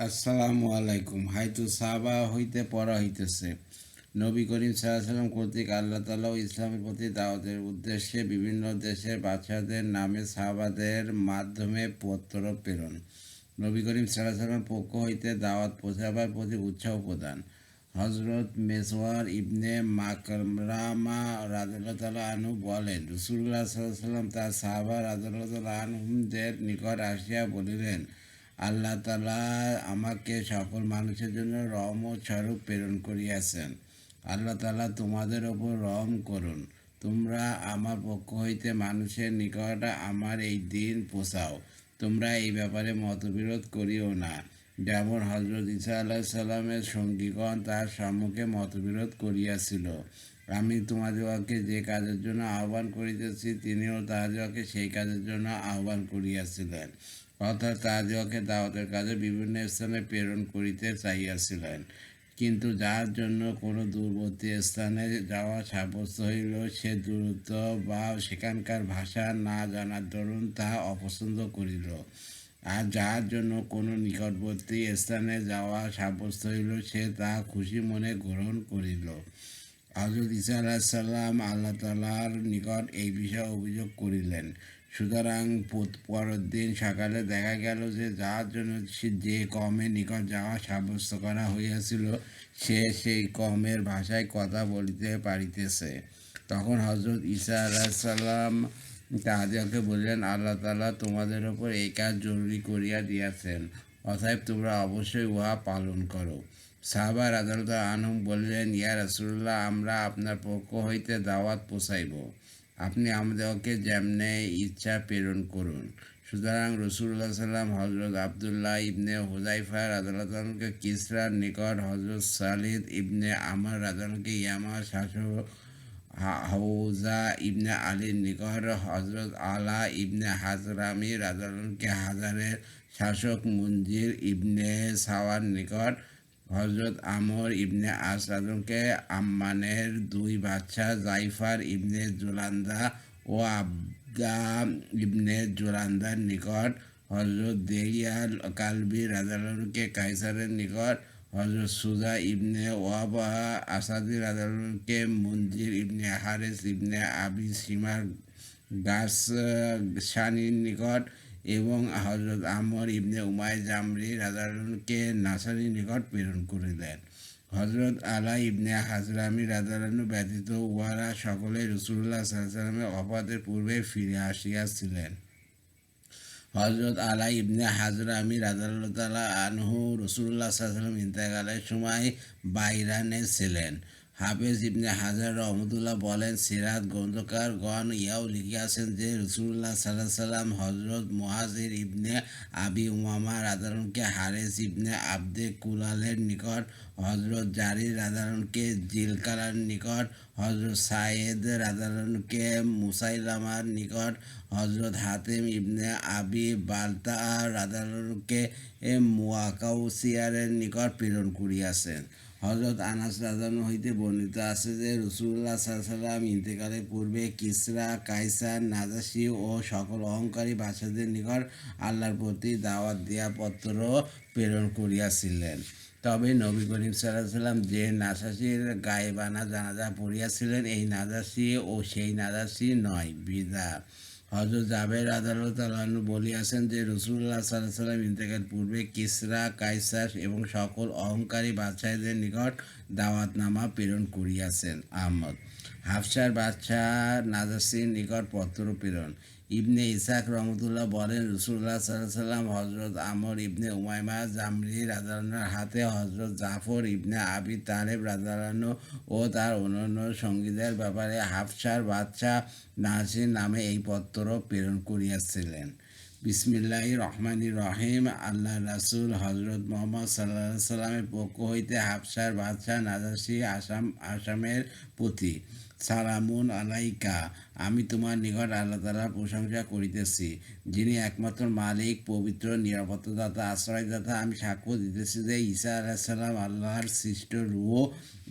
আসসালামু আলাইকুম। হাইতু সাহাবা হইতে পড়া হইতেছে, নবী করিম সাল্লাল্লাহু কর্তৃক আল্লাহ তাআলা ও ইসলামের প্রতি দাওয়াতের উদ্দেশ্যে বিভিন্ন দেশের বাদশাহদের নামে সাহাবাদের মাধ্যমে পত্র প্রেরণ। নবী করিম সাল্লাল্লাহু পক্ষ হইতে দাওয়াত পৌঁছাবার প্রতি উৎসাহ প্রদান। হজরত মেসওয়ার ইবনে মাকরামা রাদিয়াল্লাহু তাআলা আনহু বলেন, রাসূলুল্লাহ সাল্লাল্লাহু আলাইহি ওয়াসাল্লাম তার সাহাবা রাদিয়াল্লাহু তাআলা আনহুমদের নিকট আসিয়া বলিলেন, আল্লাহ তাআলা আমাকে সকল মানুষের জন্য রহমত স্বরূপ প্রেরণ করিয়াছেন। আল্লাহ তাআলা তোমাদের ওপর রহম করুন। তোমরা আমার পক্ষ হইতে মানুষের নিকট আমার এই দিন পৌঁছাও। তোমরা এই ব্যাপারে মতবিরোধ করিও না, যেমন হজরত ঈসা আলাইহিস সালামের সঙ্গীগণ তার সম্মুখে মতবিরোধ করিয়াছিল। আমি তোমাদিগকে যে কাজের জন্য আহ্বান করিতেছি, তিনিও তাহাদিগকে সেই কাজের জন্য আহ্বান করিয়াছিলেন, অর্থাৎ তাহাদিগকে দাওয়াতের কাজে বিভিন্ন স্থানে প্রেরণ করিতে চাহিয়াছিলেন। কিন্তু যার জন্য কোনো দূরবর্তী স্থানে যাওয়া সাব্যস্ত হইল, সে দূরত্ব বা সেখানকার ভাষা না জানার দরুন তাহা অপছন্দ করিল। আর যার জন্য কোনো নিকটবর্তী স্থানে যাওয়া সাব্যস্ত হইল, সে তাহা খুশি মনে গ্রহণ করিল। হজরত ঈসা আলাইহিস সালাম আল্লাহ তাআলার নিকট এই বিষয়ে অভিযোগ করিলেন। সুতরাং পরের দিন সকালে দেখা গেল যে যার জন্য যে কমের নিকট যাওয়া সাব্যস্ত করা হইয়াছিল, সে সেই কমের ভাষায় কথা বলিতে পারিতেছে। তখন হজরত ঈসা আলাইহিস সালাম তাহাদিগকে বললেন, আল্লাহ তাআলা তোমাদের ওপর এই কাজ জরুরি করিয়া দিয়াছেন, অতএব তোমরা অবশ্যই উহা পালন করো। সাহাবা রাদিয়াল্লাহু আনহুম বললেন, ইয়া রাসূলুল্লাহ, আমরা আপনার পক্ষ হইতে দাওয়াত পৌঁছাইব, আপনি আমাদেরকে যেমনে ইচ্ছা প্রেরণ করুন। সুতরাং রাসূলুল্লাহ সাল্লাম হজরত আবদুল্লাহ ইবনে হুযায়ফা রাদিয়াল্লাহু আনহুকে কিসরার নিকট, হজরত সালিদ ইবনে আমর রাদিয়াল্লাহু ইয়ামার শাসক হাউজা ইবনে আলীর নিকট, হজরত আলা ইবনে হাজরামি রাদিয়াল্লাহু হাজারের শাসক মুনজির ইবনে সাওয়ার নিকট, হজরত আমর ইবনে আস রাদিয়াল্লাহু আম্মানের দুই বাদশাহ জাইফার ইবনে জুলান্দা ও আবদা ইবনে জুলান্দার নিকট, হজরত দেহিয়াল কালবি রাদিয়াল্লাহু কাইসারের নিকট, হজরত সুজা ইবনে ওয়াবা আসাদি রাদিয়াল্লাহু মুনজির ইবনে হারেস ইবনে আবি সিমার গাসসানির নিকট এবং হজরত আমর ইবনে উমায় জামরি রাদিয়াল্লাহু নাসারির নিকট প্রেরণ করিলেন। হজরত আলা ইবনে হাজরামি রাদিয়াল্লাহু ব্যতীত উহারা সকলে রাসূলুল্লাহ সাল্লাল্লাহু আলাইহি ওয়াসাল্লামের ওফাতের পূর্বে ফিরে আসিয়াছিলেন। হজরত আলা ইবনে হাজরামি রাদিয়াল্লাহু তাআলা আনহু রাসূলুল্লাহ সাল্লাল্লাহু আলাইহি ওয়াসাল্লাম ইন্তেকালের সময় বাইরানে ছিলেন। হাফেজ ইবনে হাজার রহমতুল্লাহ বলেন, সিরাত গ্রন্থকারগণ ইহাও লিখিয়াছেন যে রাসূলুল্লাহ সাল্লাল্লাহু আলাইহি ওয়াসাল্লাম হজরত মুহাজির ইবনে আবি উমামা রাদিয়াল্লাহু হারেস ইবনে আবদে কুলালের নিকট, হজরত জারির রাদিয়াল্লাহু জিলকালার নিকট, হজরত সায়েদ রাদিয়াল্লাহু মুসাইলামার নিকট, হজরত হাতিম ইবনে আবি বালতা রাদিয়াল্লাহু মুয়াকাউসিয়ারের নিকট প্রেরণ করিয়াছেন। হজরত আনাস রাদিয়াল্লাহু হইতে বর্ণিত আছে যে রাসূলুল্লাহ সাল্লাল্লাহু আলাইহি ওয়াসাল্লাম ইন্তেকালের পূর্বে কিসরা, কায়সার, নাজাশী ও সকল অহংকারী বাদশাহদের নিকট আল্লাহর প্রতি দাওয়াত দিয়া পত্র প্রেরণ করিয়াছিলেন। তবে নবী করিম সাল্লাল্লাহু আলাইহি ওয়াসাল্লাম যে নাজাশীর গায়েবানা জানাজা পড়িয়াছিলেন, এই নাজাশী ও সেই নাজাশী নয়। বিদা হজরত জাবের রাদিয়াল্লাহু তাআলা আনহু বলিয়াছেন যে রাসূলুল্লাহ সাল্লাল্লাহু আলাইহি ওয়াসাল্লাম ইন্তেকালের পূর্বে কিসরা, কায়সার এবং সকল অহংকারী বাদশাহদের নিকট দাওয়াতনামা প্রেরণ করিয়াছেন। আহমদ হাফসার বাদশাহ নাজাশীর নিকট পত্র প্রেরণ। ইবনে ইসহাক রহমতুল্লাহ বলেন, রাসূলুল্লাহ সাল্লাল্লাহু আলাইহি ওয়াসাল্লাম হজরত আমর ইবনে উমাইমা জামরি রাদিয়াল্লাহুর হাতে হজরত জাফর ইবনে আবি তালেব রাদিয়াল্লাহু ও তার অন্যান্য সঙ্গীদের ব্যাপারে হাফসার বাদশাহ নাজাশীর নামে এই পত্র প্রেরণ করিয়াছিলেন। বিসমিল্লাহির রহমানির রহিম। আল্লাহ রাসূল হজরত মুহাম্মদ সাল্লাল্লাহু আলাইহি সাল্লামের পক্ষ হইতে হাফসার বাদশাহ নাজাশী আসামের প্রতি, সালামুন আলাইকা। আমি তোমার নিকট আল্লাহ তাআলার প্রশংসা করিতেছি, যিনি একমাত্র মালিক, পবিত্র, নিরাপত্তাদাতা, আশ্রয়দাতা। আমি সাক্ষ্য দিতেছি যে ঈসা আলাইহিস সালাম আল্লাহর সৃষ্ট রূহ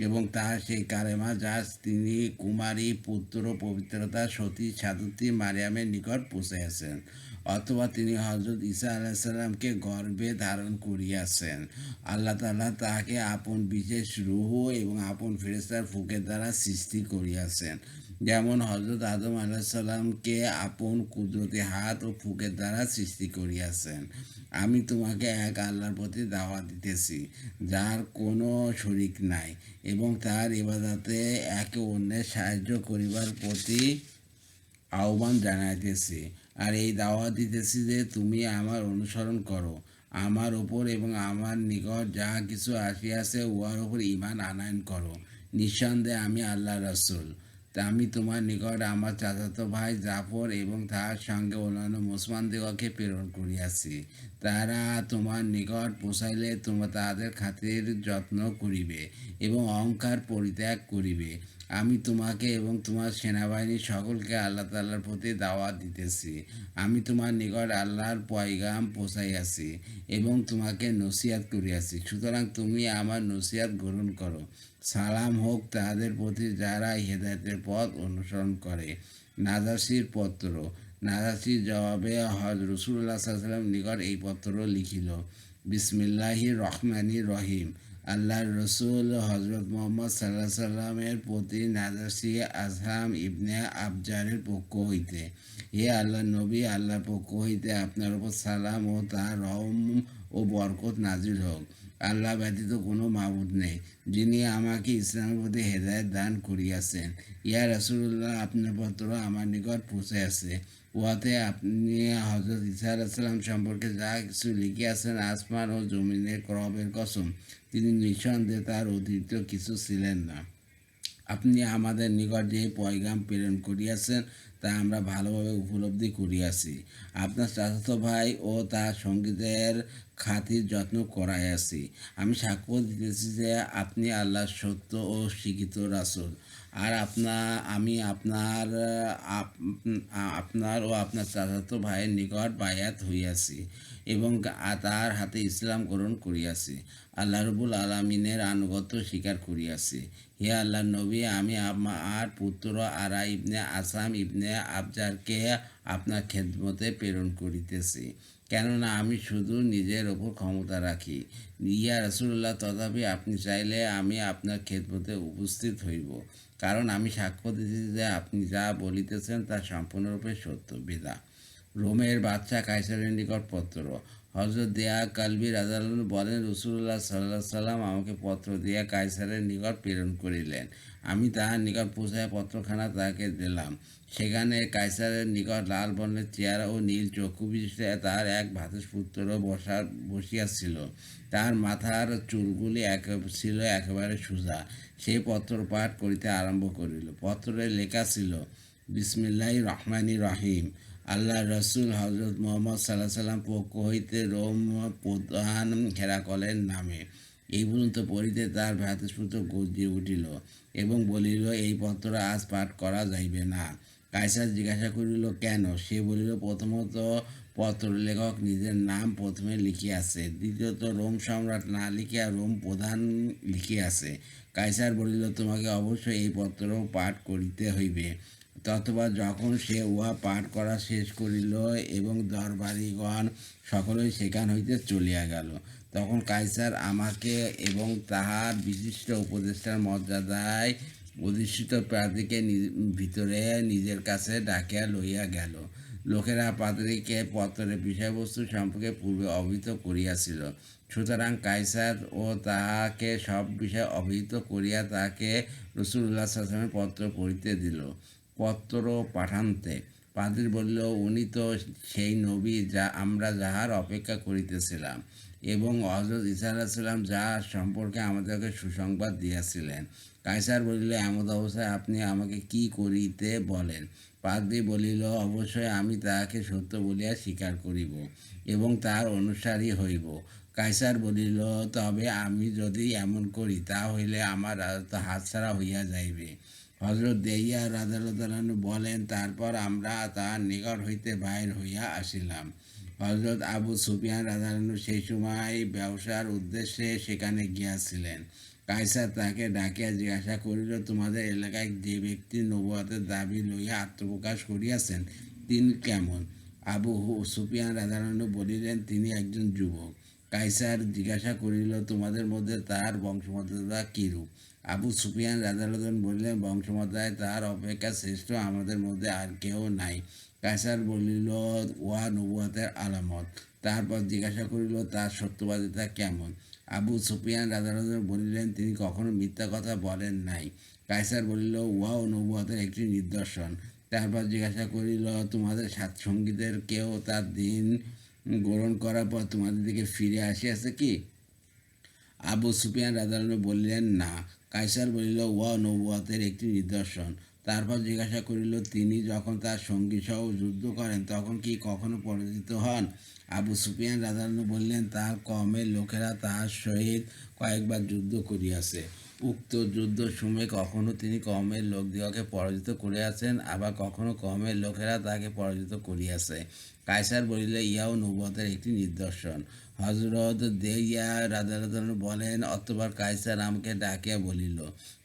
এবং তাহার সেই কালেমা, যা তিনি কুমারী পুত্র পবিত্রতা সতী সাধুত্রী মারিয়ামের নিকট পৌঁছাইয়াছেন। অথবা তিনি হজরত ঈসা আলাইসাল্লামকে গর্ভে ধারণ করিয়াছেন। আল্লাহ তাআলা তাহাকে আপন বিশেষ রূহ এবং আপন ফেরেশতার ফুঁকের দ্বারা সৃষ্টি করিয়াছেন, যেমন হজরত আদম আলাইসাল্লামকে আপন কুদরতি হাত ও ফুঁকের দ্বারা সৃষ্টি করিয়াছেন। আমি তোমাকে এক আল্লাহর প্রতি দাওয়াত দিতেছি, যার কোনো শরিক নাই, এবং তার ইবাদতে একে অন্যের সাহায্য করিবার প্রতি আহ্বান জানাইতেছি। আর এই দাওয়াত দিতেছি যে তুমি আমার অনুসরণ করো, আমার ওপর এবং আমার নিকট যা কিছু আসিয়াছে উহার ওপর ঈমান আনয়ন করো। নিঃসন্দেহে আমি আল্লাহ রাসূল। তা আমি তোমার নিকট আমার চাচাতো ভাই জাফর এবং তাহার সঙ্গে অন্যান্য মুসলমানদিগকে প্রেরণ করিয়াছি। তারা তোমার নিকট পৌঁছাইলে তোমরা তাহাদের খাতির যত্ন করিবে এবং অহংকার পরিত্যাগ করিবে। আমি তোমাকে এবং তোমার সেনাবাহিনী সকলকে আল্লাহ তাআলার প্রতি দাওয়াত দিতেছি। আমি তোমার নিকট আল্লাহর পয়গাম পৌঁছাইয়াছি এবং তোমাকে নসিহত করিয়াছি, সুতরাং তুমি আমার নসিহত গ্রহণ করো। সালাম হোক তাদের প্রতি যারা হেদায়েতের পথ অনুসরণ করে। নাজাসির পত্র। নাজাসির জবাবে রাসূলুল্লাহ সাল্লাল্লাহু আলাইহি ওয়াসাল্লাম নিকট এই পত্র লিখিল। বিসমিল্লাহির রহমানির রহিম। আল্লাহর রসুল হজরত মুহাম্মদ সাল্লাল্লাহু আলাইহি সাল্লামের প্রতি নাজাসি আজহাম ইবনে আবজারের পক্ষ হইতে, হে আল্লাহর নবী, আল্লাহর পক্ষ হইতে আপনার উপর সালাম ও তাঁর রহম ও বরকত নাজিল হোক। আল্লাহ ব্যতীত কোনো মাবুদ নেই, যিনি আমাকে ইসলামের প্রতি হেদায়েত দান করিয়াছেন। ইয়া রাসূলুল্লাহ, আপনার পত্র আমার নিকট পৌঁছিয়াছে। উহাতে আপনি হজরত ঈসা আলাইহিস সালাম সম্পর্কে যা কিছু লিখিয়াছেন, আসমান ও জমিনের রবের কসম, তিনি নিঃসন্দেহে তার অতিরিক্ত কিছু ছিলেন না। আপনি আমাদের নিকট যে পয়গাম প্রেরণ করিয়াছেন তা আমরা ভালোভাবে উপলব্ধি করিয়াছি। আপনার চাচাতো ভাই ও তার সঙ্গীদের খাতির যত্ন করাইয়াছি। আমি সাক্ষ্য দিতেছি যে আপনি আল্লাহর সত্য ও স্বীকৃত রাসূল। আর আমি আপনার ও আপনার চাচাতো ভাইয়ের নিকট বায়াত হইয়াছি এবং তার হাতে ইসলাম গ্রহণ করিয়াছি। আল্লাহ রব্বুল আলামিনের আনুগত্য স্বীকার করিয়াছি। হে আল্লাহর নবী, আমি আমার পুত্র আরা ইবনে আসাম ইবনে আবজারকে আপনার খেদমতে প্রেরণ করিতেছি, কেননা আমি শুধু নিজের ওপর ক্ষমতা রাখি। ইয়া রাসূলুল্লাহ, তথাপি আপনি চাইলে আমি আপনার খেদমতে উপস্থিত হইব, কারণ আমি সাক্ষ্য দিতেছি যে আপনি যা বলিতেছেন তা সম্পূর্ণরূপে সত্য। বিদা। রোমের বাদশাহ কাইসারের নিকট পত্র। হজরত দেয়া কালবি রাদিয়াল্লাহু বলেন, রাসূলুল্লাহ সাল্লাল্লাহু আলাইহি সাল্লাম আমাকে পত্র দিয়া কাইসারের নিকট প্রেরণ করিলেন। আমি তাহার নিকট পৌঁছাইয়া পত্রখানা তাহাকে দিলাম। সেখানে কাইসারের নিকট লাল বর্ণের চেহারা ও নীল চক্ষু বিশিষ্ট তাহার এক ভ্রাতুষ্পুত্র বসিয়াছিল। তাহার মাথার চুলগুলি ছিল একেবারে সোজা। সেই পত্র পাঠ করিতে আরম্ভ করিল। পত্রে লেখা ছিল, বিসমিল্লাহির রহমানির রহিম। আল্লাহ রসুল হজরত মুহাম্মদ সাল্লাল্লাহু আলাইহি সাল্লাম পক্ষ হইতে রোম প্রধান হেরাকলের নামে। এই পর্যন্ত পড়িতে তার ভ্রাতুষ্পুত্র গর্জিয়া উঠিল এবং বলিল, এই পত্র আজ পাঠ করা যাইবে না। কায়সার জিজ্ঞাসা করিল, কেন? সে বলিল, প্রথমত পত্র লেখক নিজের নাম প্রথমে লিখিয়াছে, দ্বিতীয়ত রোম সম্রাট না লিখিয়া রোম প্রধান লিখিয়াছে। কায়সার বলিল, তোমাকে অবশ্যই এই পত্র পাঠ করিতে হইবে। ততবার যখন সে উহা পাঠ করা শেষ করিল এবং দরবারীগণ সকলেই সেখান হইতে চলিয়া গেল, তখন কায়সার আমাকে এবং তাহার বিশিষ্ট উপদেষ্টার মর্যাদায় অধিষ্ঠিত প্রার্থীকে ভিতরে নিজের কাছে ডাকিয়া লইয়া গেল। লোকেরা পাদ্রীকে পত্রের বিষয়বস্তু সম্পর্কে পূর্বে অবহিত করিয়াছিল, সুতরাং কায়সার ও তাহাকে সব বিষয়ে অবহিত করিয়া তাহাকে রাসূলুল্লাহ সাল্লাল্লাহু আলাইহি ওয়াসাল্লামের পত্র পড়িতে দিল। পত্র পাঠান্তে পাদ্রী বলিল, উনি তো সেই নবী যা আমরা যাহার অপেক্ষা করিতেছিলাম এবং হজরত ঈসা আলাইহিস সালাম যাহার সম্পর্কে আমাদেরকে সুসংবাদ দিয়াছিলেন। কায়সার বলিল, এমত অবস্থায় আপনি আমাকে কি করিতে বলেন? পাদ্রী বলিল, অবশ্যই আমি তাহাকে সত্য বলিয়া স্বীকার করিব এবং তাহার অনুসারী হইব। কায়সার বলিল, তবে আমি যদি এমন করি তা হইলে আমার রাজত্ব হাতছাড়া হইয়া যাইবে। হজরত দেইয়া রাদিয়াল্লাহু বলেন, তারপর আমরা তাহার নিকট হইতে বাহির হইয়া আসিলাম। হজরত আবু সুফিয়ান রাদিয়াল্লাহু সেই সময় ব্যবসার উদ্দেশ্যে সেখানে গিয়াছিলেন। কায়সার তাকে ডাকিয়া জিজ্ঞাসা করিল, তোমাদের এলাকায় যে ব্যক্তি নবুয়তের দাবি লইয়া আত্মপ্রকাশ করিয়াছেন তিনি কেমন? আবু সুফিয়ান রাদিয়াল্লাহু আনহু বলিলেন, তিনি একজন যুবক। কায়সার জিজ্ঞাসা করিল, তোমাদের মধ্যে তার বংশমর্যাদা কিরূপ? আবু সুফিয়ান রাদিয়াল্লাহু আনহু বলিলেন, বংশমর্যাদায় তার অপেক্ষা শ্রেষ্ঠ আমাদের মধ্যে আর কেউ নাই। কায়সার বলিল, উহা নবুওয়াতের আলামত। তারপর জিজ্ঞাসা করিল, তার সত্যবাদিতা কেমন? আবু সুফিয়ান রাদিয়াল্লাহু আনহু বলিলেন, তিনি কখনো মিথ্যা কথা বলেন নাই। কায়সার বলিল, উহাও নবুওয়াতের একটি নিদর্শন। তারপর জিজ্ঞাসা করিল, তোমাদের সঙ্গীদের কেউ তার দিন গ্রহণ করার পর তোমাদের দিকে ফিরে আসিয়াছে কি? আবু সুফিয়ান রাদিয়াল্লাহু আনহু বললেন, না। কায়সার বলিল, উহা নবুওয়াতের একটি নিদর্শন। তারপর জিজ্ঞাসা করিল, তিনি যখন তার সঙ্গী সহ যুদ্ধ করেন তখন কি কখনো পরাজিত হন? আবু সুফিয়ান রাদিয়াল্লাহু আনহু বললেন, তার কওমের লোকেরা তাহার সহিত কয়েকবার যুদ্ধ করিয়াছে। উক্ত যুদ্ধসমূহে কখনো তিনি কওমের লোকদিগকে পরাজিত করিয়াছেন, আবার কখনো কওমের লোকেরা তাকে পরাজিত করিয়াছে। কায়সার বলিলে, ইহাও নবুওয়াতের একটি নিদর্শন। হযরত দেইয়া রাদিয়াল্লাহু আনহু বলেন, অতঃপর কায়সার আমাকে ডাকিয়া বলিল,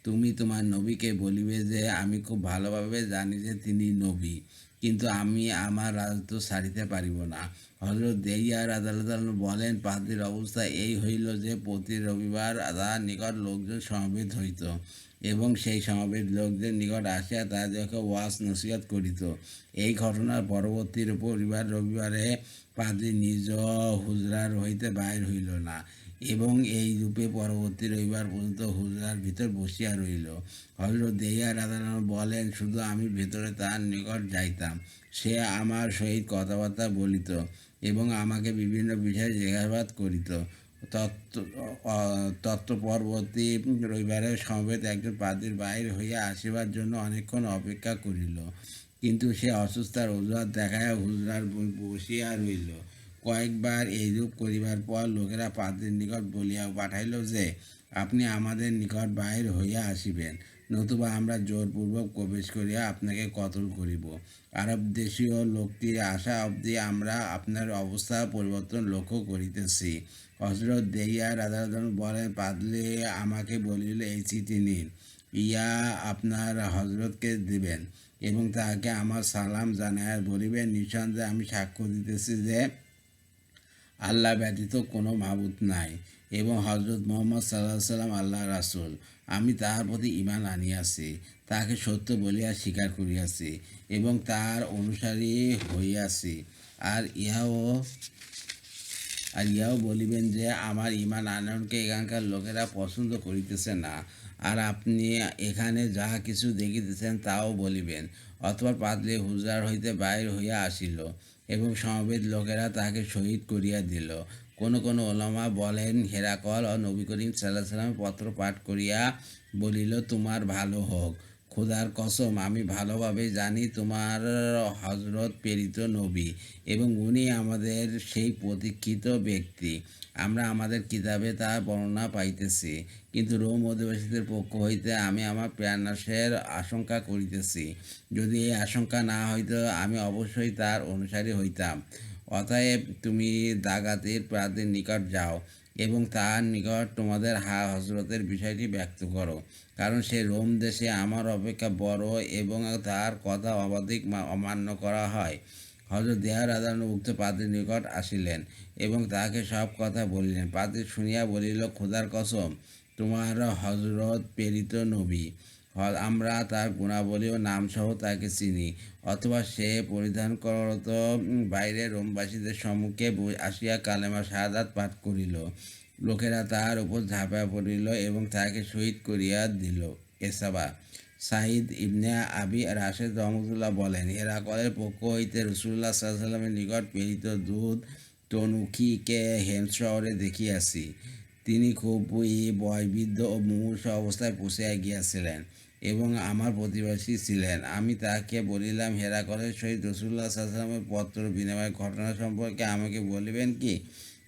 তুমি তোমার নবীকে বলিবে যে, আমি খুব ভালোভাবে জানি যে তিনি নবী, কিন্তু আমি আমার রাজত্ব ছাড়িতে পারিব না। হযরত দেইয়া রাদিয়াল্লাহু আনহু বলেন, পাদ্রীর অবস্থা এই হইল যে, প্রতি রবিবার তাহার নিকট লোকজন সমবেত হইত এবং সেই সমাবেত লোকদের নিকট আসিয়া তাহাদিগকে ওয়াজ নসিহত করিত। এই ঘটনার পরবর্তী রবিবারে পাদ্রী নিজ হুজরার হইতে বাহির হইল না এবং এই রূপে পরবর্তী রবিবার পর্যন্ত হুজরার ভিতর বসিয়া রহিল। হযরত দেইয়া রাদিয়াল্লাহু আনহু বলেন, শুধু আমি ভেতরে তাহার নিকট যাইতাম। সে আমার সহিত কথাবার্তা বলিত এবং আমাকে বিভিন্ন বিষয়ে জিজ্ঞাসাবাদ করিত। পরবর্তী রবিবারে সমবেত একজন পাদ্রীর বাহির হইয়া আসিবার জন্য অনেকক্ষণ অপেক্ষা করিল, কিন্তু সে অসুস্থার অজুহাত দেখাইয়া হুজরার বসিয়া রহিল। কয়েকবার এইরূপ করিবার পর লোকেরা পাদ্রীর নিকট বলিয়া পাঠাইল যে, আপনি আমাদের নিকট বাহির হইয়া আসিবেন, নতুবা আমরা জোরপূর্বক প্রবেশ করিয়া আপনাকে কতল করিব। আরব দেশীয় লোকটির আসা অবধি আমরা আপনার অবস্থা পরিবর্তন লক্ষ্য করিতেছি। হযরত দেইয়া রাদিয়াল্লাহু আনহু বলেন, পাদ্রী আমাকে বলিল, এই চিঠি নিন, ইয়া আপনার হযরতকে দিবেন এবং তাহাকে আমার সালাম জানাইয়া বলিবেন, নিঃসন্দেহে আমি সাক্ষ্য দিতেছি যে আল্লাহ ব্যতীত কোনো মাবুদ নাই এবং হযরত মুহাম্মদ সাল্লাল্লাহু আলাইহি সাল্লাম আল্লাহর রাসূল। আমি তাহার প্রতি ঈমান আনিয়াছি, তাহাকে সত্য বলিয়া স্বীকার করিয়াছি এবং তাহার অনুসারী হইয়াছি। আর ইহাও বলিবেন যে, আমার ঈমান আনয়নকে এখানকার লোকেরা পছন্দ করিতেছে না। আর আপনি এখানে যাহা কিছু দেখিতেছেন তাও বলিবেন। অতঃপর পাদ্রী হুজরার হইতে বাহির হইয়া আসিল এবং সমবেত লোকেরা তাহাকে শহীদ করিয়া দিল। কোনো কোনো উলামা বলেন, হেরাকল ও নবী করিম সাল্লাল্লাহু আলাইহি ওয়াসাল্লামের পত্র পাঠ করিয়া বলিল, তোমার ভালো হোক, খোদার কসম আমি ভালোভাবে জানি তোমার হযরত প্রেরিত নবী এবং উনি আমাদের সেই প্রতীক্ষিত ব্যক্তি। আমরা আমাদের কিতাবে তার বর্ণনা পাইতেছি, কিন্তু রোম অধিবাসীদের পক্ষ হইতে আমি আমার প্রাণনাশের আশঙ্কা করিতেছি। যদি এই আশঙ্কা না হইত, আমি অবশ্যই তার অনুসারী হইতাম। অতএব তুমি দাগাতির প্রার্থীর নিকট যাও এবং তাহার নিকট তোমাদের হযরতের বিষয়টি ব্যক্ত করো, কারণ সে রোম দেশে আমার অপেক্ষা বড় এবং তাহার কথা অবাধিক অমান্য করা হয়। হযরত দেইয়া রাদিয়াল্লাহু আনহু উক্ত পাদ্রীর নিকট আসিলেন এবং তাহাকে সব কথা বলিলেন। পাদ্রী শুনিয়া বলিল, খোদার কসম, তোমার হযরত প্রেরিত নবী। আমরা তার গুণাবলী ও নামসহ তাকে চিনি। অথবা সে পরিধানরত বাইরে রোমবাসীদের সম্মুখে আসিয়া কালেমা শাহাদাত পাঠ করিল। লোকেরা তাহার উপর ঝাঁপিয়া পড়িল এবং তাহাকে শহীদ করিয়া দিল। এসাবা সাঈদ ইবনে আবি রাশেদ রহমতুল্লাহ বলেন, হেরাকলের পক্ষ হইতে রাসূলুল্লাহ সাল্লাল্লাহু আলাইহি ওয়াসাল্লামের নিকট প্রেরিত দূত তনুখিকে হেমস শহরে দেখিয়াছি। তিনি খুবই ভয়বিদ্ধ ও মুমূর্ষু অবস্থায় পৌঁছিয়া গিয়াছিলেন এবং আমার প্রতিবেশী ছিলেন। আমি তাহাকে বলিলাম, হেরাকলের সহিত রাসূলুল্লাহ সাল্লাল্লাহু আলাইহি ওয়াসাল্লামের পত্র বিনিময়ের ঘটনা সম্পর্কে আমাকে বলিবেন কি?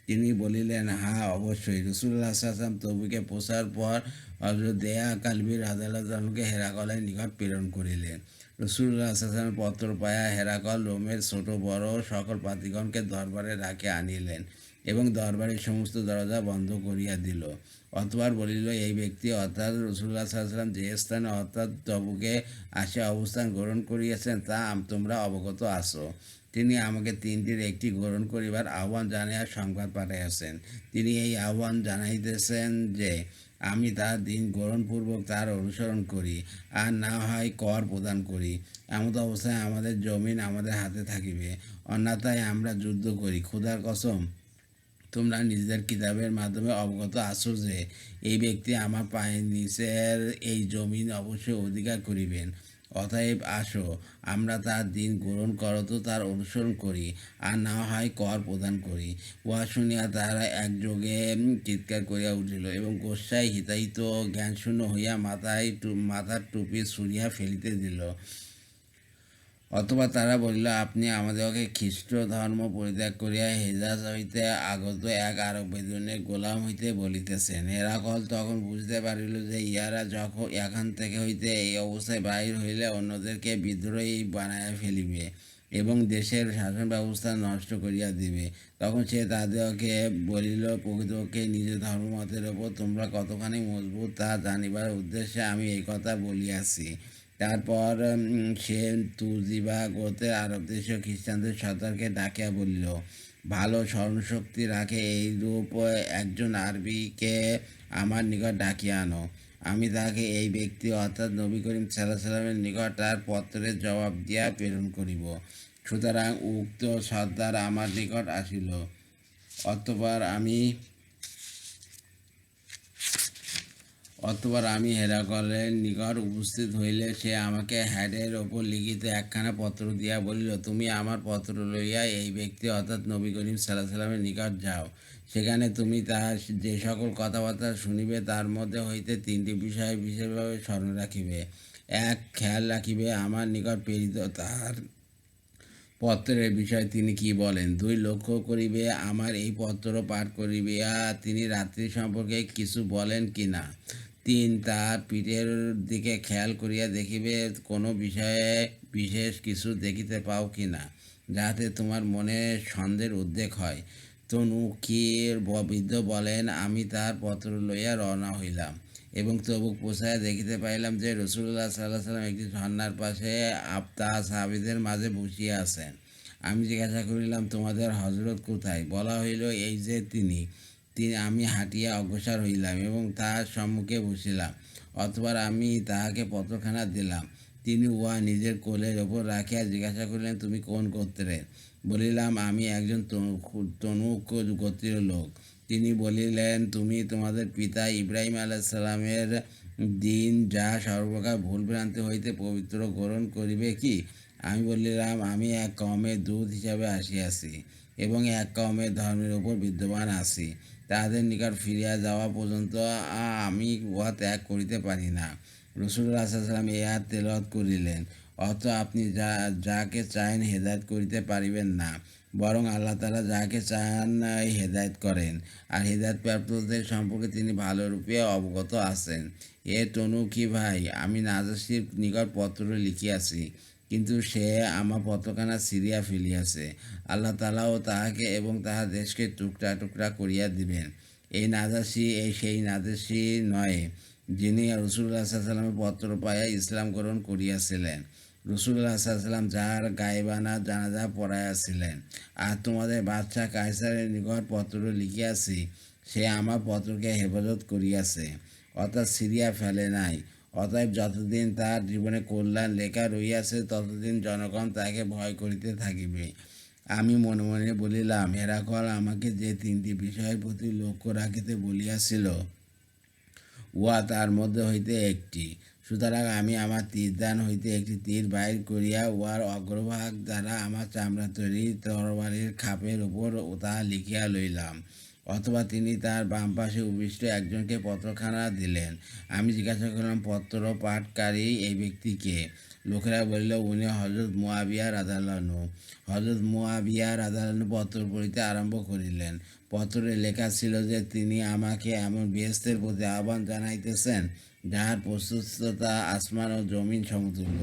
তিনি বলিলেন, হ্যাঁ, অবশ্যই। রাসূলুল্লাহ সাল্লাল্লাহু আলাইহি ওয়াসাল্লাম তবুকে পৌঁছার পর হযরত দেয়া কালবী রাদিয়াল্লাহু আনহুকে হেরাকলের নিকট প্রেরণ করিলেন। রাসূলুল্লাহ সাল্লাল্লাহু আলাইহি ওয়াসাল্লামের পত্র পাইয়া হেরাকল রোমের ছোট বড় সকল পাদ্রীগণকে দরবারে ডাকিয়া আনিলেন এবং দরবারের সমস্ত দরজা বন্ধ করিয়া দিল। অতঃপর বলিল, এই ব্যক্তি অর্থাৎ রাসূলুল্লাহ সাল্লাল্লাহু আলাইহি ওয়াসাল্লাম যে স্থানে অর্থাৎ তবুকে আসিয়া অবস্থান গ্রহণ করিয়াছেন তা তোমরা অবগত আছো। তিনি আমাকে তিনটির একটি গ্রহণ করিবার আহ্বান জানাইয়া সংবাদ পাঠাইয়াছেন। তিনি এই আহ্বান জানাইতেছেন যে আমি তার দিন গ্রহণপূর্বক তার অনুসরণ করি, আর না হয় কর প্রদান করি। এমত অবস্থায় আমাদের জমিন আমাদের হাতে থাকিবে, অন্যথায় আমরা যুদ্ধ করি। খোদার কসম, তোমরা নিজেদের কিতাবের মাধ্যমে অবগত আছো যে এই ব্যক্তি আমার পায়ের নিচের এই জমিন অবশ্যই অধিকার করিবেন। অতএব আসো, আমরা তার দিন গ্রহণ করত তার অনুসরণ করি, আর না হয় কর প্রদান করি। উহা শুনিয়া তাহারা একযোগে চিৎকার করিয়া উঠিল এবং গোস্বায় হিতাহিত জ্ঞানশূন্য হইয়া মাথার টুপি ছুঁড়িয়া ফেলিতে দিল। অথবা তারা বলিল, আপনি আমাদেরকে খ্রিস্ট ধর্ম পরিত্যাগ করিয়া হেজাজ হইতে আগত এক আরব বেদুনের গোলাম হইতে বলিতেছেন। হেরাকল তখন বুঝতে পারিল যে ইহারা যখন এখান থেকে হইতে এই অবস্থায় বাহির হইলে অন্যদেরকে বিদ্রোহী বানাইয়া ফেলিবে এবং দেশের শাসন ব্যবস্থা নষ্ট করিয়া দিবে। তখন সে তাদেরকে বলিল, প্রকৃতপক্ষে নিজের ধর্মমতের ওপর তোমরা কতখানি মজবুত তা জানিবার উদ্দেশ্যে আমি এই কথা বলিয়াছি। তারপর সে তুজিবা গোত্রের আরব দেশীয় খ্রিস্টানদের সর্দারকে ডাকিয়া বলিল, ভালো স্মরণশক্তি রাখে এইরূপ একজন আরবিকে আমার নিকট ডাকিয়া আনো। আমি তাহাকে এই ব্যক্তি অর্থাৎ নবী করিম সাল্লাল্লাহু আলাইহি ওয়াসাল্লামের নিকট তার পত্রের জবাব দিয়া প্রেরণ করিব। সুতরাং উক্ত সর্দার আমার নিকট আসিল। অতঃপর আমি হেরাকলের নিকট উপস্থিত হইলে সে আমাকে হ্যাডের ওপর লিখিত একখানা পত্র দিয়া বলিল, তুমি আমার পত্র লইয়া এই ব্যক্তি অর্থাৎ নবী করিম সাল্লাল্লাহু আলাইহি ওয়াসাল্লামের নিকট যাও। সেখানে তুমি তাহার যে সকল কথাবার্তা শুনিবে তার মধ্যে হইতে তিনটি বিষয় বিশেষভাবে স্মরণ রাখিবে। এক, খেয়াল রাখিবে আমার নিকট প্রেরিত তাহার পত্রের বিষয়ে তিনি কি বলেন। দুই, লক্ষ্য করিবে আমার এই পত্র পাঠ করিয়া তিনি রাত্রি সম্পর্কে কিছু বলেন কি না। তিন, তার পিঠের দিকে খেয়াল করিয়া দেখিবে কোনো বিষয়ে বিশেষ কিছু দেখিতে পাও কি না, যাহাতে তোমার মনে সন্দেহের উদ্রেক হয়। তনুকীর বৃদ্ধ বলেন, আমি তার পত্র লইয়া রওনা হইলাম এবং তবুক পৌঁছাইয়া দেখিতে পাইলাম যে রাসূলুল্লাহ সাল্লাল্লাহু আলাইহি ওয়াসাল্লাম একটি ঝর্ণার পাশে তাহার সাহাবীদের মাঝে বসিয়া আছেন। আমি জিজ্ঞাসা করিলাম, তোমাদের হযরত কোথায়? বলা হইল, এই যে তিনি। আমি হাঁটিয়া অগ্রসর হইলাম এবং তাহার সম্মুখে বসিলাম। অতঃপর আমি তাহাকে পত্রখানা দিলাম। তিনি উহা নিজের কোলের ওপর রাখিয়া জিজ্ঞাসা করিলেন, তুমি কোন গোত্রের? বলিলাম, আমি একজন তনুক গোত্রীয় লোক। তিনি বলিলেন, তুমি তোমাদের পিতা ইব্রাহিম আলাইহিস সালামের দিন যা সর্বপ্রকার ভুলভ্রান্তি হইতে পবিত্র গ্রহণ করিবে কি? আমি বলিলাম, আমি এক কওমের দূত হিসাবে আসিয়াছি এবং এক কওমের ধর্মের উপর বিদ্যমান আছি। তাহাদের নিকট ফিরিয়া যাওয়া পর্যন্ত আমি উহা ত্যাগ করিতে পারি না। রাসূলুল্লাহ সাল্লাল্লাহু আলাইহি ওয়াসাল্লাম এই আয়াত তেলাওয়াত করিলেন। অর্থ, আপনি যাকে চান হেদায়েত করিতে পারিবেন না, বরং আল্লাহ তাআলা যাকে চান হেদায়েত করেন, আর হেদায়েত প্রাপ্তদের সম্পর্কে তিনি ভালোরূপে অবগত আছেন। এ তনুকি ভাই, আমি নাজাশীর নিকট পত্র লিখিয়াছি, কিন্তু সে আমার পত্রখানা ছিঁড়িয়া ফেলিয়াছে। আল্লাহ তাআলাও তাহাকে এবং তাহার দেশকে টুকরা টুকরা করিয়া দিবেন। এই নাজাশী সেই নাজাশী নয় যিনি রাসূলুল্লাহ সাল্লাল্লাহু আলাইহি ওয়াসাল্লামের পত্র পাইয়া ইসলাম গ্রহণ করিয়াছিলেন। রাসূলুল্লাহ সাল্লাল্লাহু আলাইহি ওয়াসাল্লাম যাহার গায়েবানা জানাজা পড়াইয়াছিলেন। আর তোমাদের বাদশাহ কায়সারের নিকট পত্র লিখিয়াছি, সে আমার পত্রকে হেফাজত করিয়াছে, অর্থাৎ ছিঁড়িয়া ফেলে নাই। অতএব যতদিন তার জীবনে কল্যাণ লেখা রহিয়াছে ততদিন জনগণ তাকে ভয় করিতে থাকিবে। আমি মনে মনে বলিলাম, হেরাকল আমাকে যে তিনটি বিষয়ের প্রতি লক্ষ্য রাখিতে বলিয়াছিল, উহা তার মধ্যে হইতে একটি। সুতরাং আমি আমার তীরদান হইতে একটি তীর বাহির করিয়া উহার অগ্রভাগ দ্বারা আমার চামড়া তৈরি তরবারির খাপের উপর তাহা লিখিয়া লইলাম। অথবা তিনি তার বাম পাশে উপবিষ্ট একজনকে পত্রখানা দিলেন। আমি জিজ্ঞাসা করলাম, পত্র পাঠকারী এই ব্যক্তিকে? লোকেরা বলিল, উনি হযরত মুআবিয়া রাদিয়াল্লাহু আনহু। হযরত মুআবিয়া রাদিয়াল্লাহু আনহু পত্র পড়িতে আরম্ভ করিলেন। পত্রে লেখা ছিল যে তিনি আমাকে এমন বেহেশতের প্রতি আহ্বান জানাইতেছেন যাহার প্রশস্ততা আসমান ও জমিন সমতুল্য,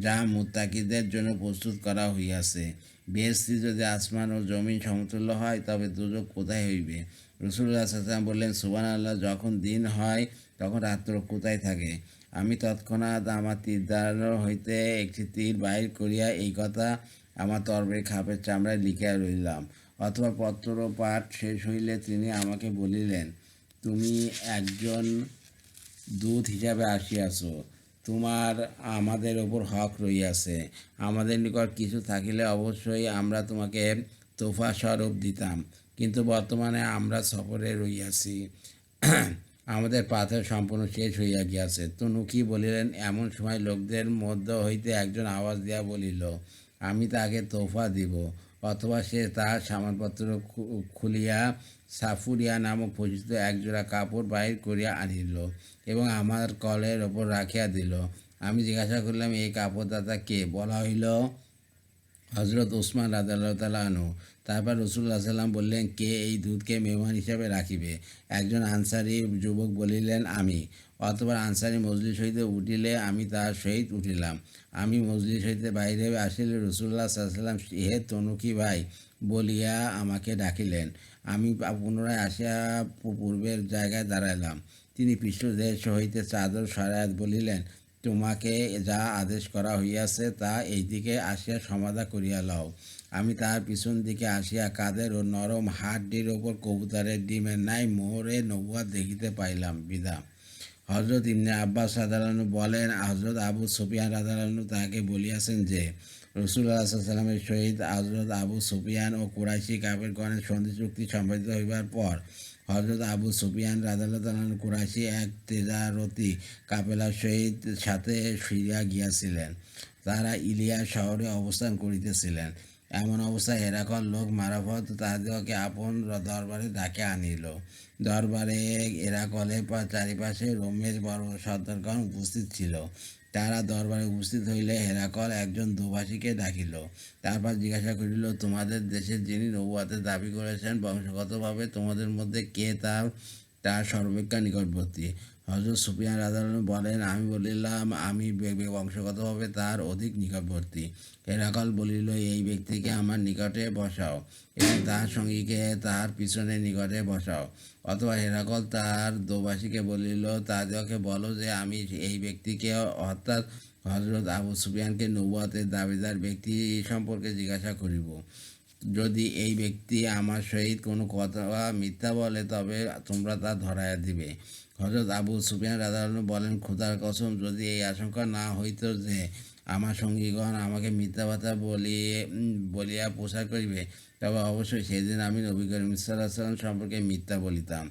যাহা মুত্তাকিদের জন্য প্রস্তুত করা হইয়াছে। বেহেশতি যদি আসমান ও জমিন সমতুল্য হয়, তবে দোজখ কোথায় হইবে? রাসূলুল্লাহ সাল্লাল্লাহু আলাইহি ওয়াসাল্লাম বললেন, সুবহানাল্লাহ, যখন দিন হয় তখন রাত্র কোথায় থাকে? আমি তৎক্ষণাৎ আমার তীরদান হইতে একটি তীর বাহির করিয়া এই কথা আমার তরবারি খাপের চামড়ায় লিখিয়া রইলাম। অথবা পত্র পাঠ শেষ হইলে তিনি আমাকে বলিলেন, তুমি একজন দূত হিসাবে আসিয়াছ, তোমার আমাদের ওপর হক রইয়াছে। আমাদের নিকট কিছু থাকিলে অবশ্যই আমরা তোমাকে তোফা স্বরূপ দিতাম, কিন্তু বর্তমানে আমরা সফরে রইয়াছি, আমাদের পাথর সম্পূর্ণ শেষ হইয়া গিয়াছে। তনুকি বলিলেন, এমন সময় লোকদের মধ্য হইতে একজন আওয়াজ দিয়া বলিল, আমি তাকে তোফা দিব। অথবা সে তাহার সামানপত্র খুলিয়া সাফুরিয়া নামক পরিচিত একজোড়া কাপড় বাহির করিয়া আনিল এবং আমার কলের ওপর রাখিয়া দিল। আমি জিজ্ঞাসা করলাম, এই কাপড়দাতা কে? বলা হইল, হজরত ওসমান রাদিয়াল্লাহু তাআলা আনহু। তারপর রাসূলুল্লাহ সাল্লাম বললেন, কে এই দূতকে মেহমান হিসাবে রাখিবে? একজন আনসারী যুবক বলিলেন, আমি। অতঃপর আনসারী মজলিস হইতে উঠিলে আমি তাহার সহিত উঠিলাম। আমি মজলিস হইতে বাহিরে আসিলে রাসূলুল্লাহ সাল্লাম, হে তনুকি ভাই বলিয়া আমাকে ডাকিলেন। আমি পুনরায় আসিয়া পূর্বের জায়গায় দাঁড়াইলাম। তিনি পৃষ্ঠদেশ হইতে চাদর সরাইয়া বলিলেন, তোমাকে যা আদেশ করা হইয়াছে তা এইদিকে আসিয়া সমাধা করিয়া লও। আমি তাহার পিছন দিকে আসিয়া কাদের ও নরম হাড্ডির ওপর কবুতরের ডিমের ন্যায় মোহরে নবুয়াত দেখিতে পাইলাম। বিদা। হজরত ইবনে আব্বাস রাদিয়াল্লাহু বলেন, হজরত আবু সুফিয়ান রাদিয়াল্লাহু তাহাকে বলিয়াছেন যে, রাসূলুল্লাহ সাল্লাল্লাহু আলাইহি ওয়াসাল্লামের সহিত হজরত আবু সুফিয়ান ও কুরাইশি কাফেরগণের সন্ধি চুক্তি সম্পাদিত হইবার পর হজরত আবু সুফিয়ান রাদিয়াল্লাহু তাআলা কুরাইশি এক তেজারতি কাফেলার সহিত সাথে ফিরিয়া গিয়াছিলেন। তারা ইলিয়া শহরে অবস্থান করিতেছিলেন। এমন অবস্থায় হেরাকল লোক মারফত তাহাদিগকে আপন দরবারে ডাকে আনিল। দরবারে হেরাকলের চারিপাশে রোমের বড় সর্দারগণ উপস্থিত ছিল। তারা দরবারে উপস্থিত হইলে হেরাকল একজন দোভাষীকে ডাকিল। তারপর জিজ্ঞাসা করিল, তোমাদের দেশে যিনি নবুওয়াতের দাবি করেছেন, বংশগতভাবে তোমাদের মধ্যে কে তার সর্বাপেক্ষা নিকটবর্তী? হযরত সুফিয়ান রাদিয়াল্লাহু বলেন, আমি বলিলাম, আমি বংশগতভাবে তার অধিক নিকটবর্তী। হেরাকল বলিল, এই ব্যক্তিকে আমার নিকটে বসাও এবং তাহার সঙ্গীকে তাহার পিছনের নিকটে বসাও। অথবা হেরাকল তার দোভাষীকে বলিল, তাদেরকে বলো যে আমি এই ব্যক্তিকে অর্থাৎ হজরত আবু সুফিয়ানকে নবুওয়াতের দাবিদার ব্যক্তি সম্পর্কে জিজ্ঞাসা করিব। যদি এই ব্যক্তি আমার সহিত কোনো কথা মিথ্যা বলে তবে তোমরা তা ধরাইয়া দিবে। হজরত আবু সুফিয়ান রাদিয়াল্লাহু বলেন, খোদার কসম, যদি এই আশঙ্কা না হইত যে আমার সঙ্গীগণ আমাকে মিথ্যা কথা বলিয়া প্রচার করিবে, তবে অবশ্যই সেদিন আমি নবী করিম সাল্লাল্লাহু আলাইহি ওয়াসাল্লাম সম্পর্কে মিথ্যা বলিতাম।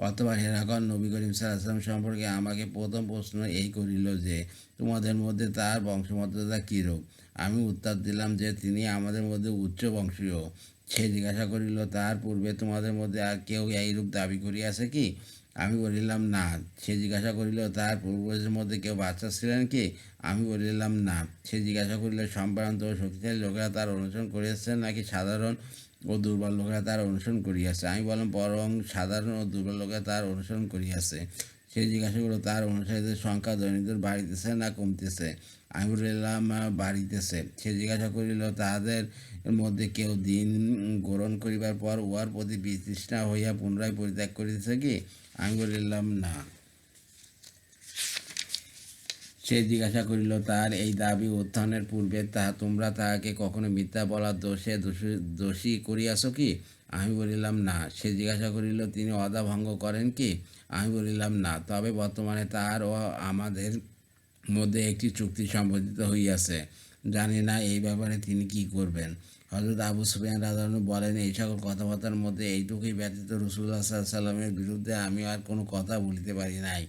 অথবা হেরাকল নবী করিম সাল্লাল্লাহু আলাইহি ওয়াসাল্লাম সম্পর্কে আমাকে প্রথম প্রশ্ন এই করিল যে, তোমাদের মধ্যে তার বংশমর্যাদা কীরূপ? আমি উত্তর দিলাম যে, তিনি আমাদের মধ্যে উচ্চ বংশীয়। সে জিজ্ঞাসা করিল, তাহার পূর্বে তোমাদের মধ্যে আর কেউ এইরূপ দাবি করিয়াছে কি? আমি বলিলাম, না। সে জিজ্ঞাসা করিল, তাহার পূর্বপুরুষের মধ্যে কেউ বাচ্চা ছিলেন কি? আমি বলিলাম, না। সে জিজ্ঞাসা করিল, সম্ভ্রান্ত ও শক্তিশালী লোকেরা তার অনুসরণ করিয়াছেন নাকি সাধারণ ও দুর্বল লোকেরা তার অনুসরণ করিয়াছে? আমি বললাম, বরং সাধারণ ও দুর্বল লোকেরা তার অনুসরণ করিয়াছে। সে জিজ্ঞাসা করল, তার অনুসারীদের সংখ্যা দৈনন্দিন বাড়িতেছে না কমতেছে? আমি বলিলাম, বাড়িতেছে। সে জিজ্ঞাসা করিল, তাহাদের মধ্যে কেউ দিন গ্রহণ করিবার পর উহার প্রতি বিতৃষ্ণা হইয়া পুনরায় পরিত্যাগ করিতেছে কি? আমি বলিলাম, না। সে জিজ্ঞাসা করিল, তাহার এই দাবি উত্থানের পূর্বে তোমরা তাহাকে কখনো মিথ্যা বলার দোষে দোষী করিয়াছ কি? আমি বলিলাম, না। সে জিজ্ঞাসা করিল, তিনি ওয়াদা ভঙ্গ করেন কি? আমি বলিলাম, না। তবে বর্তমানে তাহার ও আমাদের মধ্যে একটি চুক্তি সম্পাদিত হইয়াছে, জানি না এই ব্যাপারে তিনি কি করবেন। হযরত আবু সুফিয়ান রাদিয়াল্লাহু বলেন, এই সকল কথাবার্তার মধ্যে এইটুকুই ব্যতীত রাসূলুল্লাহ সাল্লাল্লাহু আলাইহি ওয়াসাল্লামের বিরুদ্ধে আমি আর কোনো কথা বলিতে পারি নাই।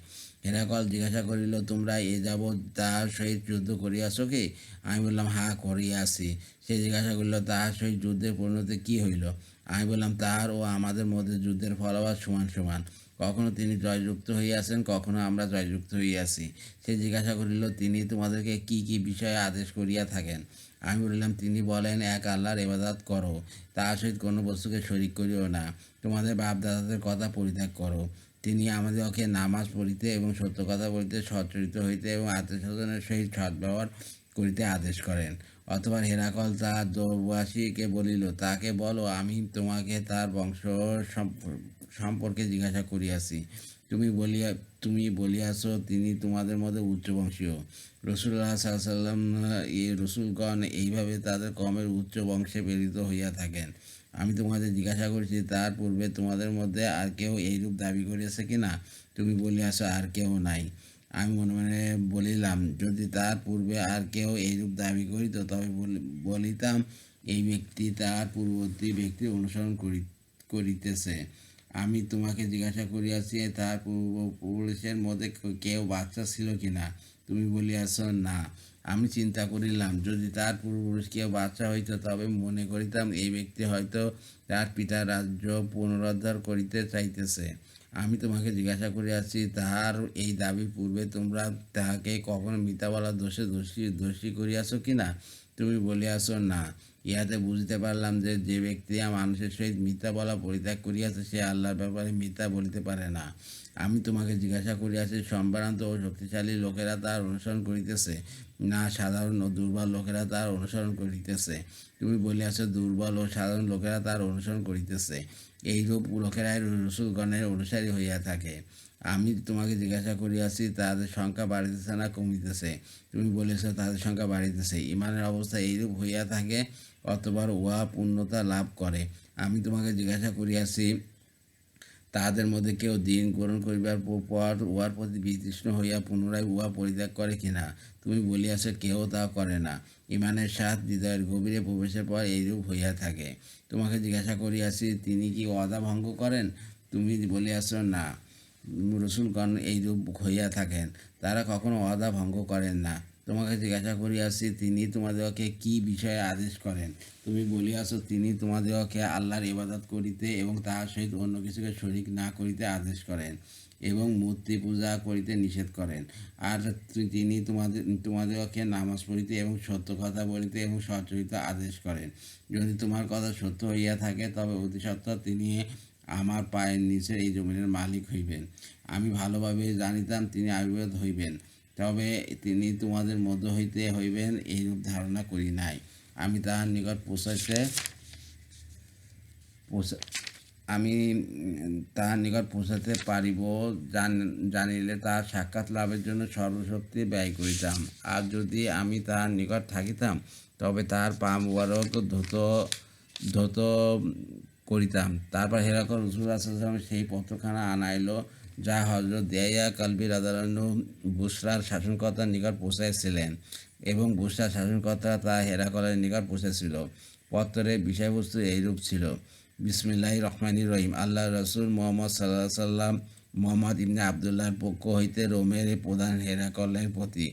হেরাকল জিজ্ঞাসা করিল, তোমরা এ যাবৎ তাহার সহিত যুদ্ধ করিয়াছ কি? আমি বললাম, হ্যাঁ, করিয়াছি। সে জিজ্ঞাসা করিল, তাহার সহিত যুদ্ধের পরিণতি কী হইল? আমি বললাম, তাহার ও আমাদের মধ্যে যুদ্ধের ফলাফল সমান সমান। কখনো তিনি জয়যুক্ত হইয়াছেন, কখনো আমরা জয়যুক্ত হইয়াছি। সে জিজ্ঞাসা করিল, তিনি তোমাদেরকে কি কি বিষয়ে আদেশ করিয়া থাকেন? আমি বলিলাম, তিনি বলেন, এক আল্লাহর ইবাদত করো, তাহার সহিত কোনো বস্তুকে শরীক করিও না, তোমাদের বাপদাদাদের কথা পরিত্যাগ করো। তিনি আমাদেরকে নামাজ পড়িতে এবং সত্য কথা বলিতে, সচ্চরিত হইতে এবং আত্মীয়স্বজনের সহিত সদ্ব্যবহার করিতে আদেশ করেন। অথবা হেরাকল তাহার দোভাষীকে বলিল, তাকে বলো, আমি তোমাকে তার বংশ সম্পর্কে জিজ্ঞাসা করিয়াছি। তুমি বলিয়াছ তিনি তোমাদের মধ্যে উচ্চবংশীয়। রসুল্লাহ সাল্লাম রসুলগণ এইভাবে তাদের কমের উচ্চ বংশে প্রেরিত হইয়া থাকেন। আমি তোমাদের জিজ্ঞাসা করেছি তার পূর্বে তোমাদের মধ্যে আর কেউ এইরূপ দাবি করিয়াছে কি না? তুমি বলিয়াছ আর কেউ নাই। আমি মনে মনে বলিলাম, যদি তার পূর্বে আর কেউ এইরূপ দাবি করিত তবে বলিতাম এই ব্যক্তি তার পূর্ববর্তী ব্যক্তির অনুসরণ করিতেছে। আমি তোমাকে জিজ্ঞাসা করিয়াছি তার পূর্বপুরুষের মধ্যে কেউ বাচ্চা ছিল কি না? তুমি বলিয়াছ না। আমি চিন্তা করিলাম, যদি তার পূর্বপুরুষ কেউ বাচ্চা হইত তবে মনে করিতাম এই ব্যক্তি হয়তো তার পিতার রাজ্য পুনরুদ্ধার করিতে চাইতেছে। আমি তোমাকে জিজ্ঞাসা করিয়াছি তাহার এই দাবির পূর্বে তোমরা তাহাকে কখনো মিথ্যা বলার দোষে দোষী করিয়াছ কি না? তুমি বলিয়াছ না। ইহাতে বুঝিতে পারলাম যে যে ব্যক্তি মানুষের সহিত মিথ্যা বলা পরিত্যাগ করিয়াছে সে আল্লাহর ব্যাপারে মিথ্যা বলিতে পারে না। আমি তোমাকে জিজ্ঞাসা করিয়াছি সম্ভ্রান্ত ও শক্তিশালী লোকেরা তার অনুসরণ করিতেছে না সাধারণ ও দুর্বল লোকেরা তার অনুসরণ করিতেছে? তুমি বলিয়াছ দুর্বল ও সাধারণ লোকেরা তার অনুসরণ করিতেছে। এইরূপ লোকেরাই রসুলগণের অনুসারী হইয়া থাকে। আমি তোমাকে জিজ্ঞাসা করিয়াছি তাদের সংখ্যা বাড়িতেছে না কমিতেছে? তুমি বলেছ তাদের সংখ্যা বাড়িতেছে। ইমানের অবস্থা এইরূপ হইয়া থাকে অতবার উহা পূর্ণতা লাভ করে। আমি তোমাকে জিজ্ঞাসা করিয়াছি তাহাদের মধ্যে কেউ দিন গ্রহণ করিবার পর উহার প্রতি বিতৃষ্ণ হইয়া পুনরায় উহা পরিত্যাগ করে কিনা? তুমি বলিয়াছ কেউ তা করে না। ইমানের সাথ হৃদয়ের গভীরে প্রবেশের পর এইরূপ হইয়া থাকে। তোমাকে জিজ্ঞাসা করিয়াছি তিনি কি ওয়াদা ভঙ্গ করেন? তুমি বলিয়াছ না। রসুলগণ এইরূপ হইয়া থাকেন, তারা কখনো ওয়াদা ভঙ্গ করেন না। তোমাকে জিজ্ঞাসা করিয়াছি তিনি তোমাদেরকে কি বিষয়ে আদেশ করেন? তুমি বলিয়াছ তিনি তোমাদেরকে আল্লাহর ইবাদত করিতে এবং তাহার সহিত অন্য কিছুকে শরীক না করিতে আদেশ করেন এবং মূর্তি পূজা করিতে নিষেধ করেন। আর তিনি তোমাদেরকে নামাজ পড়িতে এবং সত্য কথা বলিতে এবং সচ্চরিত আদেশ করেন। যদি তোমার কথা সত্য হইয়া থাকে তবে অতি সত্ত্বর তিনি আমার পায়ের নিচের এই জমিনের মালিক হইবেন। আমি ভালোভাবে জানিতাম তিনি আবির্ভূত হইবেন, তবে তিনি তোমাদের মধ্য হইতে হইবেন এইরূপ ধারণা করি নাই। আমি তাহার নিকট পৌঁছাতে পারিব জানিলে তাহার সাক্ষাৎ লাভের জন্য সর্বশক্তি ব্যয় করিতাম। আর যদি আমি তাহার নিকট থাকিতাম তবে তাহার পা মুবারক ধৌত করিতাম। তারপর হেরাকল রাসূলুল্লাহ সাল্লাল্লাহু আলাইহি ওয়াসাল্লাম সেই পত্রখানা আনাইল যা হযরত দিয়াইয়া কালবি রাদিয়াল্লাহু আনহু বুসরার শাসনকর্তার নিকট পৌঁছাইছিলেন এবং বুসরার শাসনকর্তা তা হেরাকলের নিকট পৌঁছেছিল। পত্রের বিষয়বস্তু এইরূপ ছিল: বিসমিল্লাহির রহমানির রহিম। আল্লাহ রসুল মুহাম্মদ সাল্লাল্লাহু আলাইহি ওয়াসাল্লাম মুহাম্মদ ইবনে আবদুল্লাহর পক্ষ হইতে রোমের প্রধান হেরাকলের প্রতি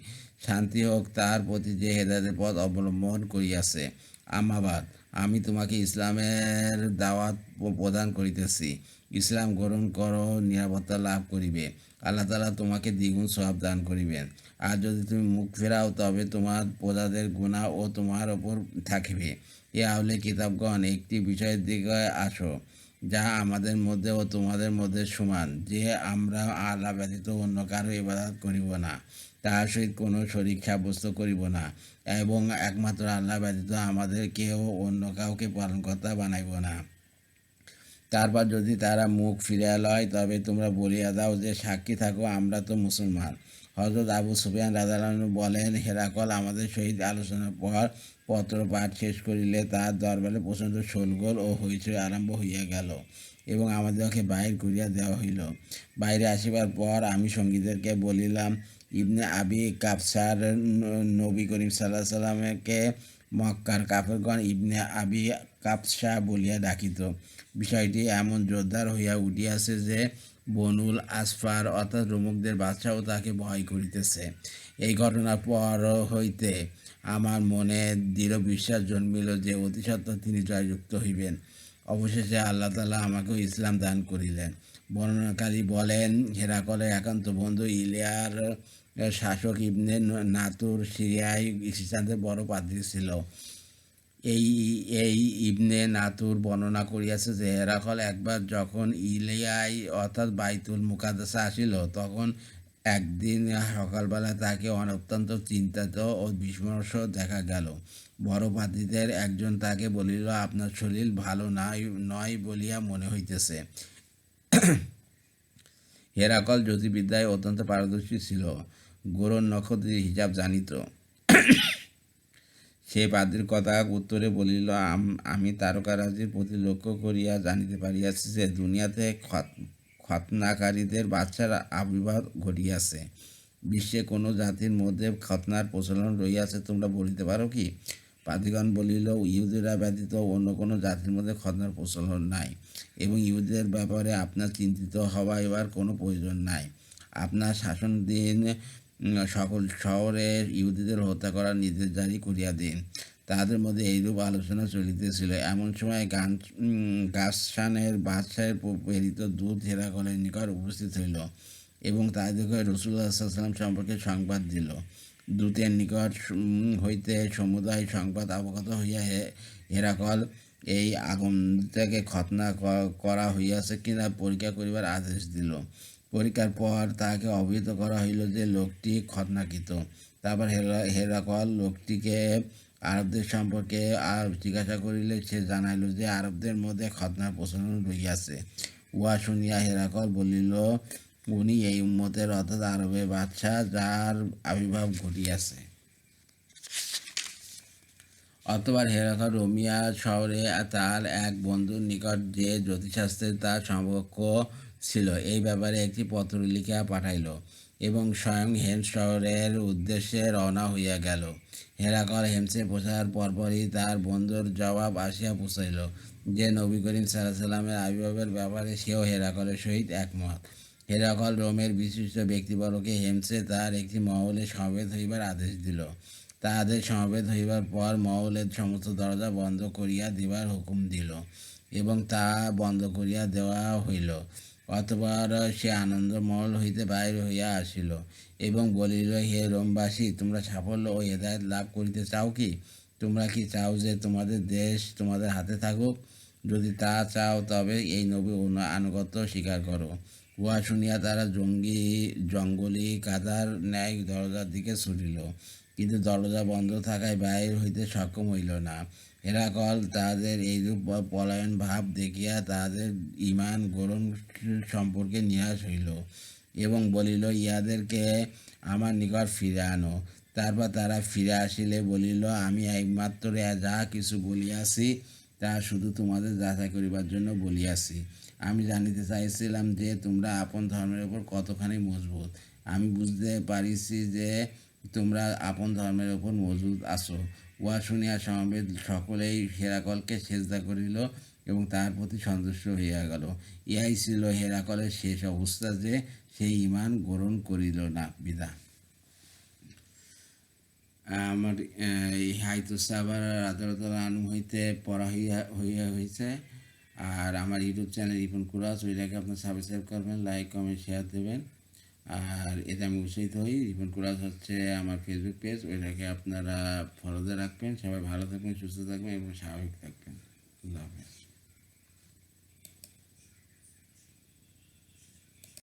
শান্তি হোক, তাহার প্রতি যে হেদায়েতের পথ অবলম্বন করিয়াছে। আমাবাদ, আমি তোমাকে ইসলামের দাওয়াত প্রদান করিতেছি। ইসলাম গ্রহণ করো, নিরাপত্তা লাভ করিবে। আল্লাহ তাআলা তোমাকে দ্বিগুণ সওয়াব দান করিবেন। আর যদি তুমি মুখ ফেরাও তবে তোমার প্রজাদের গুনাহ ও তোমার ওপর থাকিবে। এ আহলে কিতাবগণ, একটি বিষয়ের দিকে আসো যা আমাদের মধ্যে ও তোমাদের মধ্যে সমান, যে আমরা আল্লাহ ব্যতীত অন্য কারো ইবাদত করিব না, তাহার সহিত কোনো শরীক সাব্যস্ত করিব না এবং একমাত্র আল্লাহ ব্যতীত আমাদের কেউ অন্য কাউকে পালনকর্তা বানাইব না। তারপর যদি তারা মুখ ফিরিয়া লয় তবে তোমরা বলিয়া দাও যে সাক্ষী থাকো আমরা তো মুসলমান। হযরত আবু সুফিয়ান রাদিয়াল্লাহু আনহু বলেন, হেরাকল আমাদের সহিত আলোচনার পর পত্র পাঠ শেষ করিলে তার দরবারে প্রচণ্ড শোরগোল ও হইচই আরম্ভ হইয়া গেল এবং আমাদেরকে বাহির করিয়া দেওয়া হইল। বাইরে আসিবার পর আমি সঙ্গীদেরকে বলিলাম, ইবনে আবি কাবসার নবী করিম সাল্লাল্লাহু আলাইহি সাল্লামকে মক্কার কাফেরগণ ইবনে আবি কাবসা বলিয়া ডাকিত। বিষয়টি এমন জোরদার হইয়া উঠিয়াছে যে বনুল আসফার অর্থাৎ রোমকদের বাদশাও তাকে ভয় করিতেছে। এই ঘটনার পর হইতে আমার মনে দৃঢ় বিশ্বাস জন্মিল যে অতি সত্বর তিনি জয়যুক্ত হইবেন। অবশেষে আল্লাহ তাআলা আমাকেও ইসলাম দান করিলেন। বর্ণনাকারী বলেন, হেরাকলের একান্ত বন্ধু ইলিয়ার শাসক ইবনে নাতুর সিরিয়ায় খ্রিস্টানদের বড় পাদ্রী ছিল। এই ইবনে নাতুর বর্ণনা করিয়াছে যে হেরাকল একবার যখন ইলিয়ায় অর্থাৎ বাইতুল মুকাদ্দাসে আসিল তখন একদিন সকালবেলা তাকে অত্যন্ত চিন্তিত ও বিমর্ষ দেখা গেল। বড় পাদ্রীদের একজন তাকে বলিল, আপনার শরীর ভালো নয় বলিয়া মনে হইতেছে। হেরাকল জ্যোতির্বিদ্যায় অত্যন্ত পারদর্শী ছিল, গ্রহণ নক্ষত্রের হিসাব জানিত। সে পাদ্রীর কথা উত্তরে বলিল, আমি তারকারাজির প্রতি লক্ষ্য করিয়া জানিতে পারিয়াছি যে দুনিয়াতে খতনাকারীদের বাচ্চার আবির্ভাব ঘটিয়াছে। বিশ্বে কোনো জাতির মধ্যে খতনার প্রচলন রহিয়াছে তোমরা বলিতে পারো কি? পাদ্রীগণ বলিল, ইহুদিরা ব্যতীত অন্য কোনো জাতির মধ্যে খতনার প্রচলন নাই, এবং ইহুদিদের ব্যাপারে আপনার চিন্তিত হওয়া এবার কোনো প্রয়োজন নাই। আপনার শাসনদিন সকল শহরের ইহুদিদের হত্যা করার নির্দেশ জারি করিয়া দিন। তাদের মধ্যে এইরূপ আলোচনা চলিতেছিল। এমন সময় গাসসানের বাদশাহের প্রেরিত দূত হেরাকলের নিকট উপস্থিত হইল এবং তাদেরকে রাসূলুল্লাহ সাল্লাল্লাহু আলাইহি ওয়াসাল্লাম সম্পর্কে সংবাদ দিল। দূতের নিকট হইতে সমুদায় সংবাদ অবগত হইয়া হেরাকল এই আগমনটাকে খতনা করা হইয়াছে কিনা পরীক্ষা করিবার আদেশ দিল। পরীক্ষার পর তাহাকে অবহিত করা হইল যে লোকটি খতনাকৃত। তারপর হেরাকল লোকটিকে আরবদের সম্পর্কে জিজ্ঞাসা করিলে সে জানাইল যে আরবদের মধ্যে খতনার প্রচলন রহিয়াছে। উহা শুনিয়া হেরাকল বলিল, উনি এই উম্মতের অর্থাৎ আরবের বাদশাহ, যার আবির্ভাব ঘটিয়াছে। অতঃপর হেরাকল রোমিয়া শহরে তার এক বন্ধুর নিকট যে জ্যোতিষশাস্ত্রে তার সম্পর্ক ছিল এই ব্যাপারে একটি পত্র লিখিয়া পাঠাইল এবং স্বয়ং হেমস শহরের উদ্দেশ্যে রওনা হইয়া গেল। হেরাকল হেমসে পৌঁছার পরপরই তার বন্ধুর জবাব আসিয়া পৌঁছাইল যে নবী করিম সাল্লাল্লাহু আলাইহি ওয়াসাল্লামের আবির্ভাবের ব্যাপারে সেও হেরাকলের সহিত একমত। হেরাকল রোমের বিশিষ্ট ব্যক্তিবর্গকে হেমসে তার একটি মহলে সমবেত হইবার আদেশ দিল। তাহাদের সমবেত হইবার পর মহলের সমস্ত দরজা বন্ধ করিয়া দিবার হুকুম দিল এবং তা বন্ধ করিয়া দেওয়া হইল। অতঃপর সে আনন্দমহল হইতে বাহির হইয়া আসিল এবং বলিল, হে রোমবাসী, তোমরা সাফল্য ও হেদায়েত লাভ করিতে চাও কি? তোমরা কি চাও যে তোমাদের দেশ তোমাদের হাতে থাকুক? যদি তা চাও তবে এই নবীর আনুগত্য স্বীকার করো। উহা শুনিয়া তারা জঙ্গলি কাদার ন্যায় দরজার দিকে ছুটিল, কিন্তু দরজা বন্ধ থাকায় বাহির হইতে সক্ষম হইল না। হেরাকল তাহাদের এইরূপ পলায়ন ভাব দেখিয়া তাহাদের ঈমান গ্রহণ সম্পর্কে নিরাশ হইল এবং বলিল, ইহাদেরকে আমার নিকট ফিরে আনো। তারপর তারা ফিরে আসিলে বলিল, আমি একমাত্র যা কিছু বলিয়াছি তা শুধু তোমাদের যাচাই করিবার জন্য বলিয়াছি। আমি জানিতে চাইছিলাম যে তোমরা আপন ধর্মের উপর কতখানি মজবুত। আমি বুঝতে পারিছি যে তোমরা আপন ধর্মের উপর মজবুত আছো। উহা শুনিয়া সমবেত সকলেই হেরাকলকে সেজদা করিল এবং তাহার প্রতি সন্তুষ্ট হইয়া গেল। ইহাই ছিল হেরাকলের শেষ অবস্থা, যে সেই ঈমান গ্রহণ করিল না বিদা। আমার এই হাইতুসাবার রাদিয়াল্লাহু আনহু হইতে পড়া হয়েছে। আর আমার ইউটিউব চ্যানেল রিপন কুরাস, ওইটাকে আপনার সাবস্ক্রাইব করবেন, লাইক কমেন্ট শেয়ার দেবেন। আর এতে আমি উৎসাহিত হই। রিপন কুরাস হচ্ছে আমার ফেসবুক পেজ, ওইটাকে আপনারা ফলোতে রাখবেন। সবাই ভালো থাকবেন, সুস্থ থাকবেন এবং স্বাভাবিক থাকবেন। আল্লাহ হাফেজ।